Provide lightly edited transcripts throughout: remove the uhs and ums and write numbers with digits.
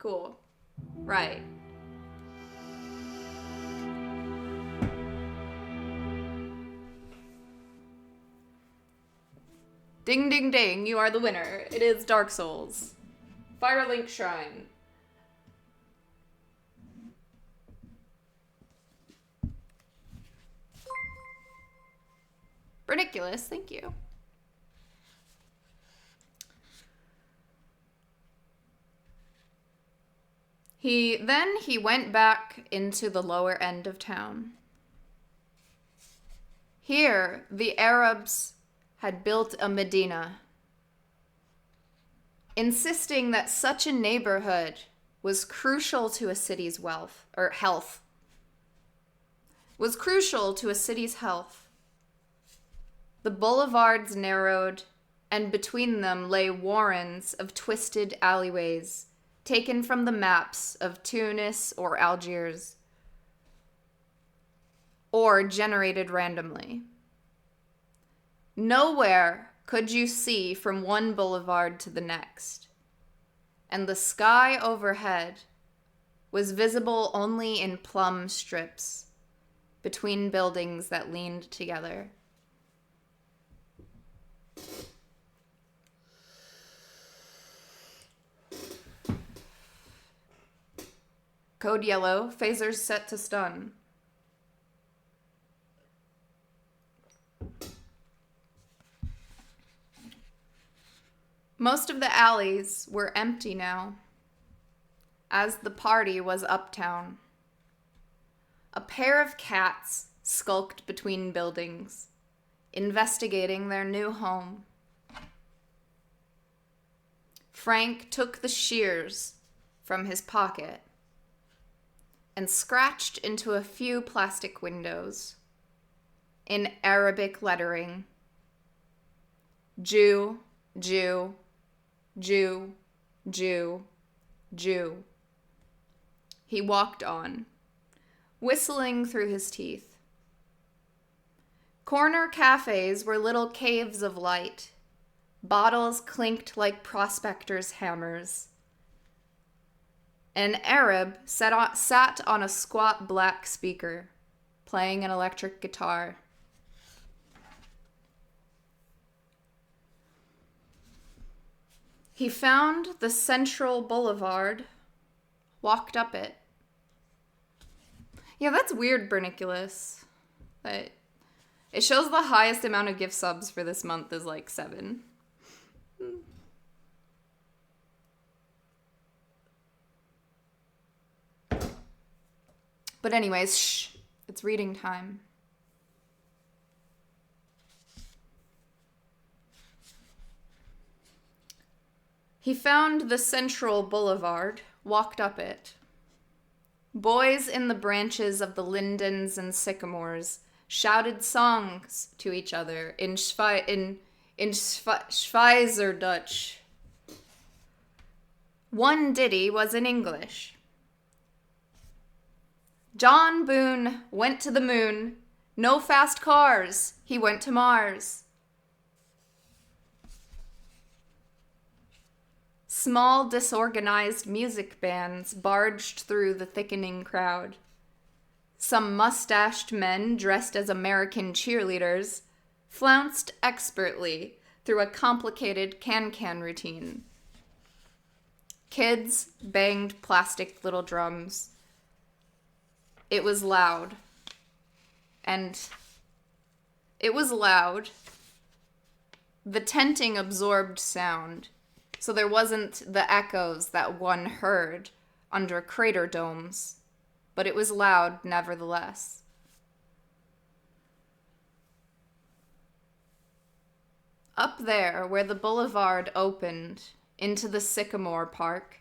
Cool. Right. Ding, ding, ding. You are the winner. It is Dark Souls. Firelink Shrine. Ridiculous. Thank you. He went back into the lower end of town. Here, the Arabs had built a Medina, insisting that such a neighborhood was crucial to a city's health. Was crucial to a city's health. The boulevards narrowed, and between them lay warrens of twisted alleyways, taken from the maps of Tunis or Algiers, or generated randomly. Nowhere could you see from one boulevard to the next, and the sky overhead was visible only in plumb strips between buildings that leaned together. Code yellow, phasers set to stun. Most of the alleys were empty now, as the party was uptown. A pair of cats skulked between buildings, investigating their new home. Frank took the shears from his pocket and scratched into a few plastic windows in Arabic lettering. Jew, Jew, Jew, Jew, Jew. He walked on, whistling through his teeth. Corner cafes were little caves of light. Bottles clinked like prospectors' hammers. An Arab sat on a squat black speaker, playing an electric guitar. He found the central boulevard, walked up it. Yeah, that's weird, Berniculus. But it shows the highest amount of gift subs for this month is like 7. But anyways, shh, it's reading time. He found the central boulevard, walked up it. Boys in the branches of the lindens and sycamores shouted songs to each other in Schweizerdeutsch. One ditty was in English. John Boone went to the moon. No fast cars. He went to Mars. Small, disorganized music bands barged through the thickening crowd. Some mustached men dressed as American cheerleaders flounced expertly through a complicated can-can routine. Kids banged plastic little drums. It was loud. And it was loud. The tenting absorbed sound, so there wasn't the echoes that one heard under crater domes, but it was loud nevertheless. Up there, where the boulevard opened into the Sycamore Park,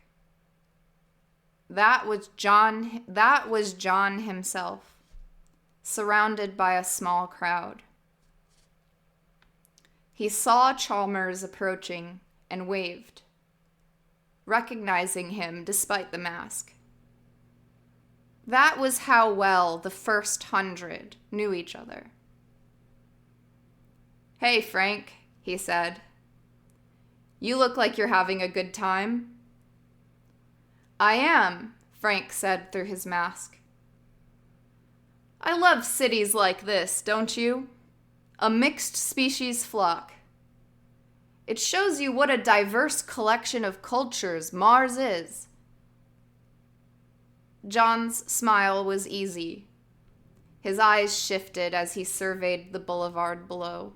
that was John himself, surrounded by a small crowd. He saw Chalmers approaching and waved, recognizing him despite the mask. That was how well the first 100 knew each other. "Hey, Frank," he said. "You look like you're having a good time." I am, Frank said through his mask. I love cities like this, don't you? A mixed species flock. It shows you what a diverse collection of cultures Mars is. John's smile was easy. His eyes shifted as he surveyed the boulevard below.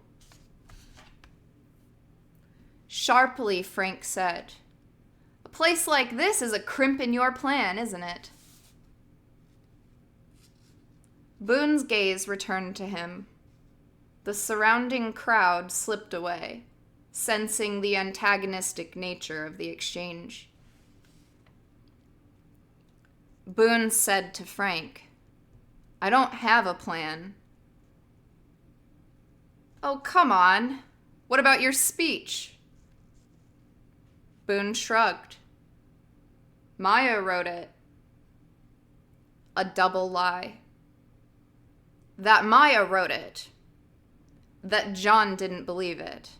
Sharply, Frank said, "A place like this is a crimp in your plan, isn't it?" Boone's gaze returned to him. The surrounding crowd slipped away, sensing the antagonistic nature of the exchange. Boone said to Frank, "I don't have a plan." "Oh, come on. What about your speech?" Boone shrugged. "Maya wrote it." A double lie. That Maya wrote it. That John didn't believe it.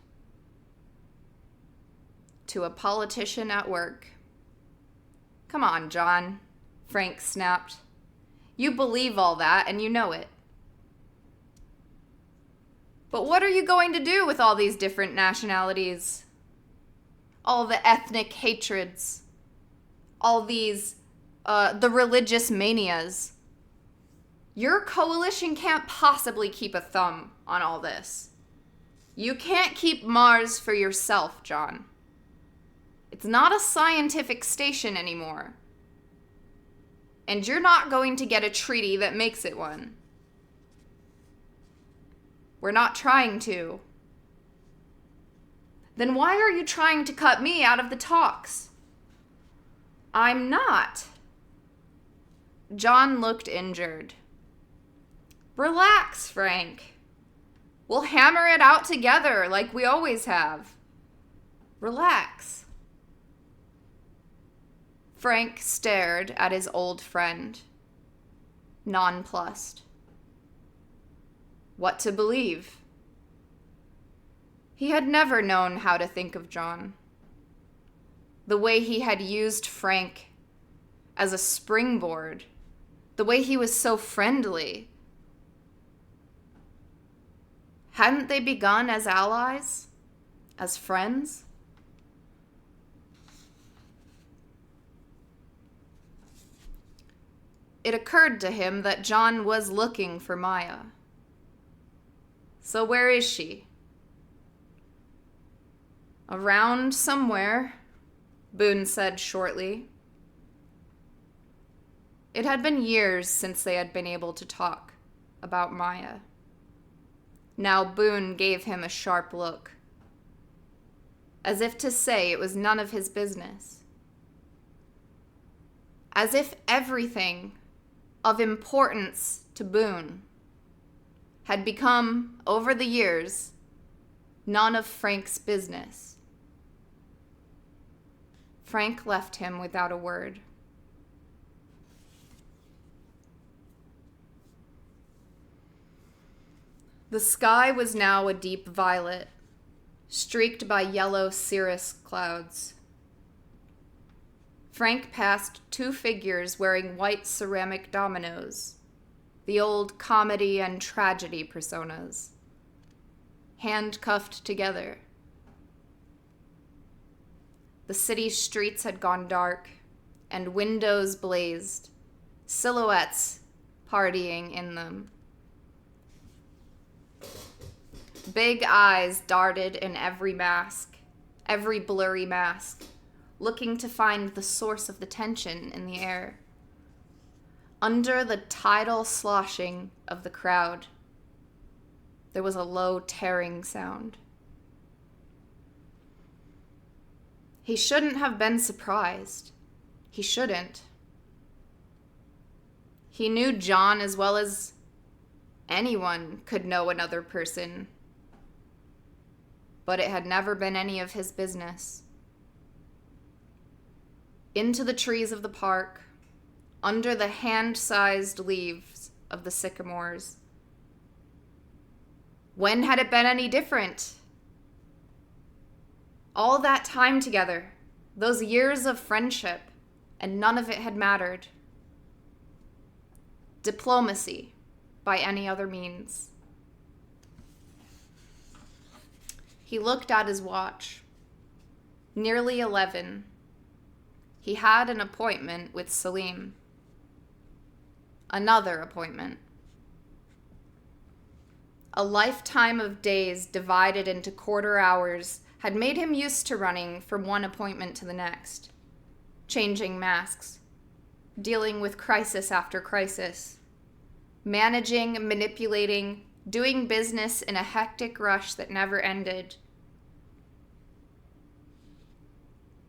To a politician at work. "Come on, John," Frank snapped. "You believe all that and you know it. But what are you going to do with all these different nationalities? All the ethnic hatreds? All these, the religious manias? Your coalition can't possibly keep a thumb on all this. You can't keep Mars for yourself, John. It's not a scientific station anymore. And you're not going to get a treaty that makes it one. We're not trying to. Then why are you trying to cut me out of the talks?" "I'm not." John looked injured. "Relax, Frank. We'll hammer it out together like we always have. Relax." Frank stared at his old friend, nonplussed. What to believe? He had never known how to think of John. The way he had used Frank as a springboard, the way he was so friendly. Hadn't they begun as allies? As friends? It occurred to him that John was looking for Maya. So where is she? "Around somewhere," Boone said shortly. It had been years since they had been able to talk about Maya. Now Boone gave him a sharp look, as if to say it was none of his business. As if everything of importance to Boone had become, over the years, none of Frank's business. Frank left him without a word. The sky was now a deep violet, streaked by yellow cirrus clouds. Frank passed two figures wearing white ceramic dominoes, the old comedy and tragedy personas, handcuffed together. The city's streets had gone dark, and windows blazed, silhouettes partying in them. Big eyes darted in every mask, every blurry mask, looking to find the source of the tension in the air. Under the tidal sloshing of the crowd, there was a low tearing sound. He shouldn't have been surprised. He shouldn't. He knew John as well as anyone could know another person, but it had never been any of his business. Into the trees of the park, under the hand-sized leaves of the sycamores. When had it been any different? All that time together, those years of friendship, and none of it had mattered. Diplomacy, by any other means. He looked at his watch. Nearly 11. He had an appointment with Salim. Another appointment. A lifetime of days divided into quarter hours had made him used to running from one appointment to the next, changing masks, dealing with crisis after crisis, managing, manipulating, doing business in a hectic rush that never ended.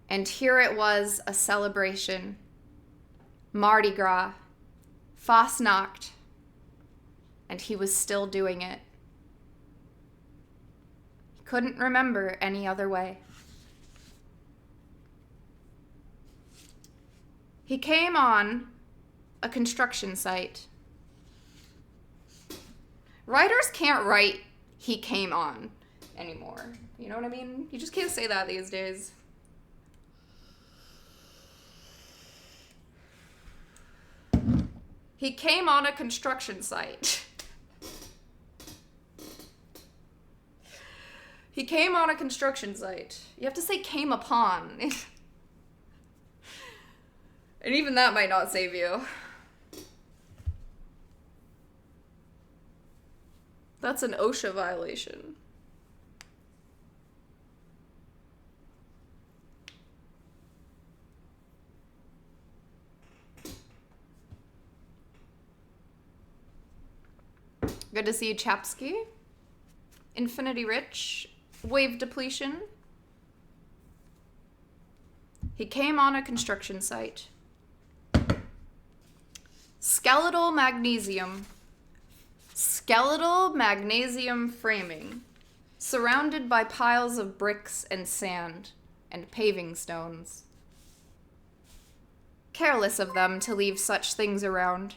And here it was, a celebration. Mardi Gras, Fastnacht, and he was still doing it. He couldn't remember any other way. He came on a construction site. Writers can't write "he came on" anymore. You know what I mean? You just can't say that these days. He came on a construction site. He came on a construction site. You have to say came upon. And even that might not save you. That's an OSHA violation. Good to see you, Chapsky. Infinity Rich. Wave depletion. He came on a construction site. Skeletal magnesium framing, surrounded by piles of bricks and sand and paving stones. Careless of them to leave such things around.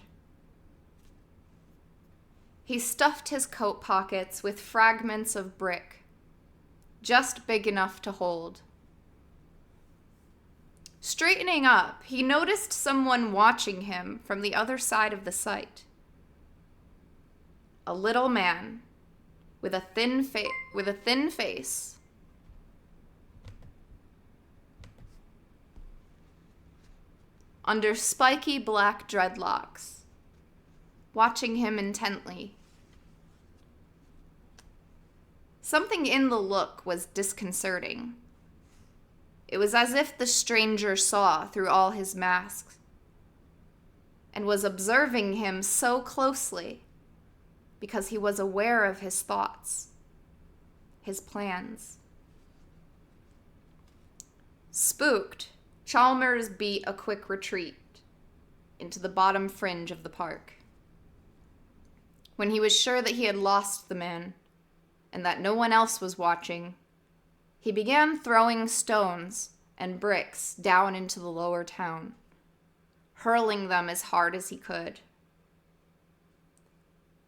He stuffed his coat pockets with fragments of brick, just big enough to hold. Straightening up, he noticed someone watching him from the other side of the site. A little man with a thin face. Under spiky black dreadlocks, watching him intently. Something in the look was disconcerting. It was as if the stranger saw through all his masks and was observing him so closely because he was aware of his thoughts, his plans. Spooked, Chalmers beat a quick retreat into the bottom fringe of the park. When he was sure that he had lost the man and that no one else was watching, he began throwing stones and bricks down into the lower town, hurling them as hard as he could.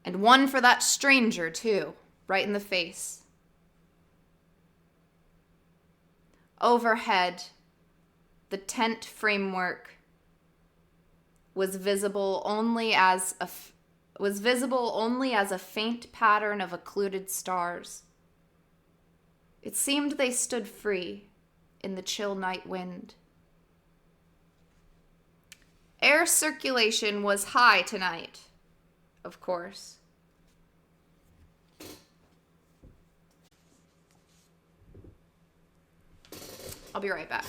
And one for that stranger, too, right in the face. Overhead, the tent framework was visible only as a faint pattern of occluded stars. It seemed they stood free in the chill night wind. Air circulation was high tonight, of course. I'll be right back.